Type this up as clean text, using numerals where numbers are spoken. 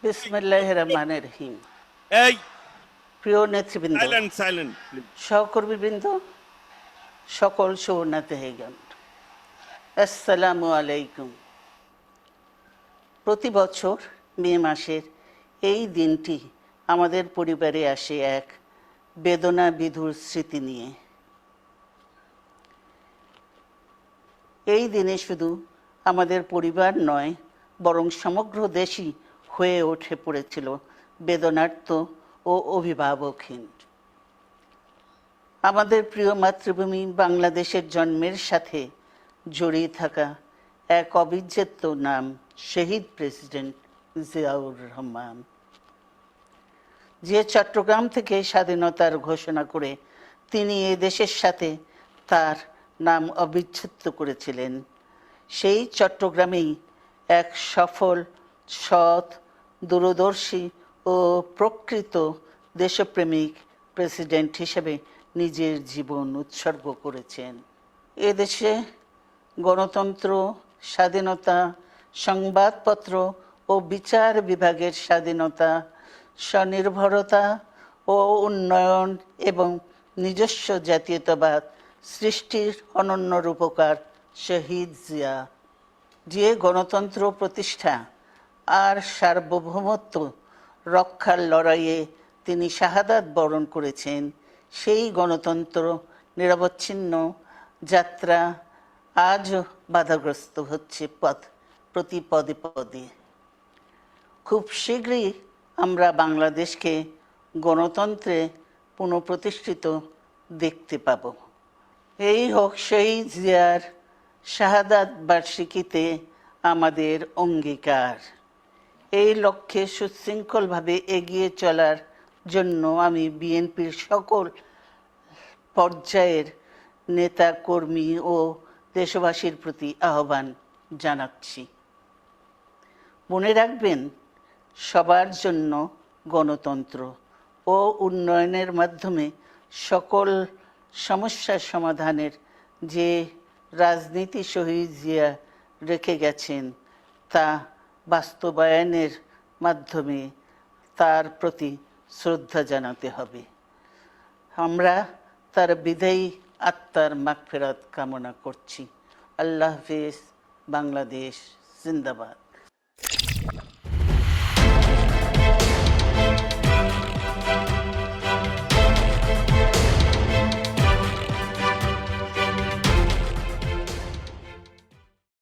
বিসমিল্লাহির রহমানির রহিম। এই প্রিয় নেতৃবৃন্দ, সাইলেন্ট সহকর্মীবৃন্দ, সকল শরণার্থীগণ, আসসালামু আলাইকুম। প্রতি বছর মে মাসের এই দিনটি আমাদের পরিবারে আসে এক বেদনা বিধুর স্মৃতি নিয়ে। এই দিনে শুধু আমাদের পরিবার নয়, বরং সমগ্র দেশই হয়ে উঠে পড়েছিল বেদনার্ত ও অভিভাবকহীন। আমাদের প্রিয় মাতৃভূমি বাংলাদেশের জন্মের সাথে জড়িয়ে থাকা এক অবিচ্ছেদ্য নাম শহীদ প্রেসিডেন্ট জিয়াউর রহমান, যে চট্টগ্রাম থেকে স্বাধীনতার ঘোষণা করে তিনি এ দেশের সাথে তার নাম অবিচ্ছেদ্য করেছিলেন। সেই চট্টগ্রামেই এক সফল, সৎ, দূরদর্শী ও প্রকৃত দেশপ্রেমিক প্রেসিডেন্ট হিসেবে নিজের জীবন উৎসর্গ করেছেন। এদেশে গণতন্ত্র, স্বাধীনতা, সংবাদপত্র ও বিচার বিভাগের স্বাধীনতা, স্বনির্ভরতা ও উন্নয়ন এবং নিজস্ব জাতীয়তাবাদ সৃষ্টির অনন্য রূপকার শহীদ জিয়া, যে গণতন্ত্র প্রতিষ্ঠা আর সার্বভৌমত্ব রক্ষার লড়াইয়ে তিনি শাহাদাত বরণ করেছেন, সেই গণতন্ত্র নিরবচ্ছিন্ন যাত্রা আজও বাধাগ্রস্ত হচ্ছে প্রতি পদে পদে। খুব শীঘ্রই আমরা বাংলাদেশকে গণতন্ত্রে পুনঃপ্রতিষ্ঠিত দেখতে পাব। এই হোক শহীদ জিয়ার শাহাদাত বার্ষিকীতে আমাদের অঙ্গীকার। এই লক্ষ্যে সুশৃঙ্খলভাবে এগিয়ে চলার জন্য আমি বিএনপির সকল পর্যায়ের নেতা কর্মী ও দেশবাসীর প্রতি আহ্বান জানাচ্ছি। মনে রাখবেন, সবার জন্য গণতন্ত্র ও উন্নয়নের মাধ্যমে সকল সমস্যার সমাধানের যে রাজনীতি শহীদ জিয়া রেখে গেছেন, তা বাস্তবায়নের মাধ্যমে তার প্রতি শ্রদ্ধা জানাতে হবে। আমরা তার বিদায়ী আত্মার মাগফিরাত কামনা করছি। আল্লাহ হাফেজ। বাংলাদেশ জিন্দাবাদ।